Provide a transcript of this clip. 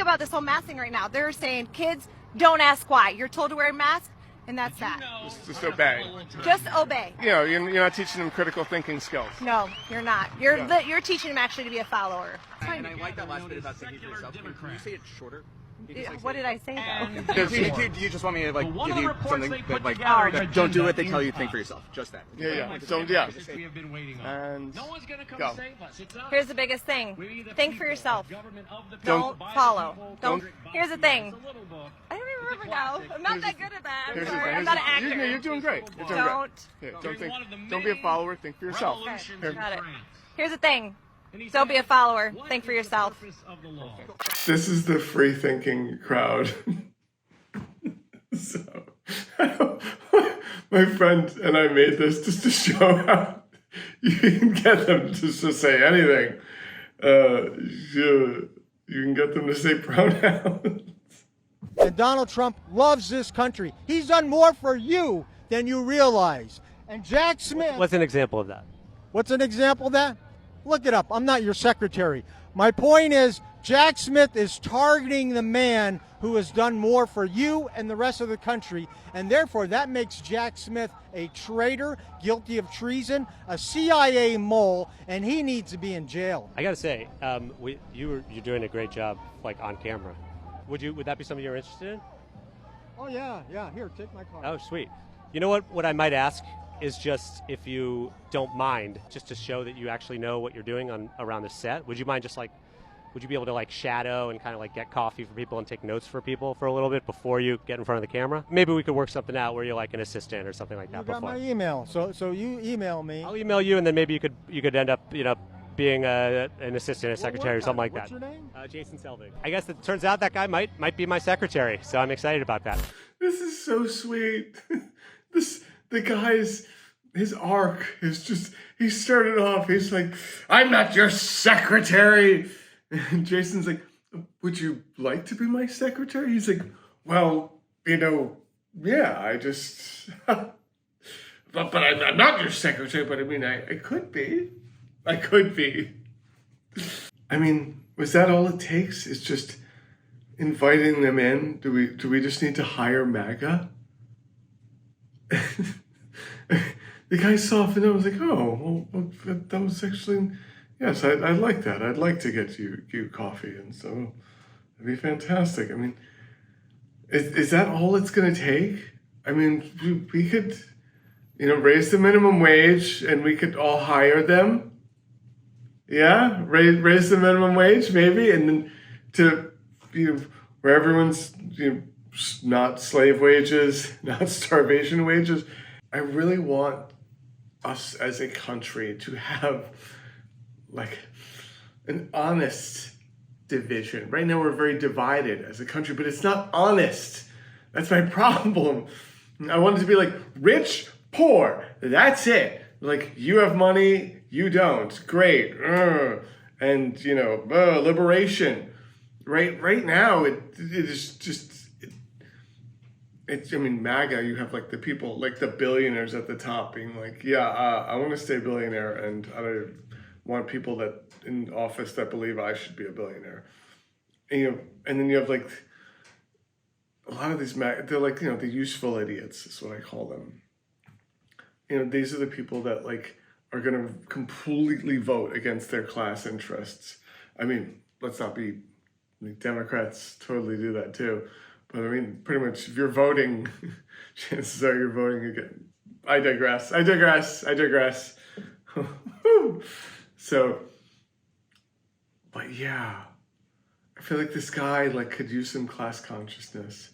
about this whole mask thing right now. They're saying kids don't ask why. You're told to wear a mask, and that's that. Just obey. Just obey. You know, you're not teaching them critical thinking skills. No, you're not. You're teaching them actually to be a follower. And I like that last bit about thinking for yourself. Can you say it shorter? What did I say though? Do you just want me to like give you something that like don't do what they tell you? Think for yourself. Just that. Yeah. So and go. Here's the biggest thing. Think for yourself. Don't follow. Don't. Here's the thing. I don't even remember now. I'm not that good at that. I'm sorry. I'm not an actor. You're doing great. Don't be a follower. Think for yourself. Okay, got it. Here's the thing. Don't be a follower. Think for yourself. This is the free thinking crowd. So, my friend and I made this just to show how you can get them to say anything. You can get them to say pronouns. And Donald Trump loves this country. He's done more for you than you realize. And Jack Smith... What's an example of that? What's an example of that? Look it up. I'm not your secretary. My point is, Jack Smith is targeting the man who has done more for you and the rest of the country, and therefore that makes Jack Smith a traitor, guilty of treason, a CIA mole, and he needs to be in jail. I got to say, you're doing a great job, like on camera. Would that be something you're interested in? Oh yeah. Here, take my card. Oh, sweet. You know what? What I might ask is just if you don't mind, just to show that you actually know what you're doing around the set. Would you mind just like, would you be able to like shadow and kind of like get coffee for people and take notes for people for a little bit before you get in front of the camera? Maybe we could work something out where you're like an assistant or something like that. You got my email, so you email me. I'll email you, and then maybe you could end up being an assistant, a secretary, or something like that. What's your name? Jason Selvig. I guess it turns out that guy might be my secretary, so I'm excited about that. This is so sweet. The guy's, his arc is just, he started off, he's like, I'm not your secretary. And Jason's like, would you like to be my secretary? He's like, well, yeah, I just, but I'm not your secretary, but I mean, I could be. I could be. I mean, was that all it takes? Is just inviting them in? Do we just need to hire MAGA? The guy softened up. I was like, oh, well, that was actually, yes, I like that. I'd like to get you coffee, and so it'd be fantastic. I mean, is that all it's going to take? I mean, we could, raise the minimum wage, and we could all hire them. Yeah, raise the minimum wage, maybe, and then to, where everyone's, not slave wages, not starvation wages. I really want us as a country to have like an honest division. Right now we're very divided as a country, but it's not honest. That's my problem. I want it to be like rich, poor, that's it. Like you have money, you don't. Great. And liberation. Right now it is just I mean, MAGA, you have like the people, like the billionaires at the top being like, I want to stay billionaire, and I don't want people that in office that believe I should be a billionaire. And then you have like a lot of these MAGA, they're like, the useful idiots is what I call them. These are the people that like are going to completely vote against their class interests. I mean, let's not be, Democrats totally do that too. But I mean, pretty much, if you're voting, chances are you're voting again. I digress. So, but yeah, I feel like this guy could use some class consciousness.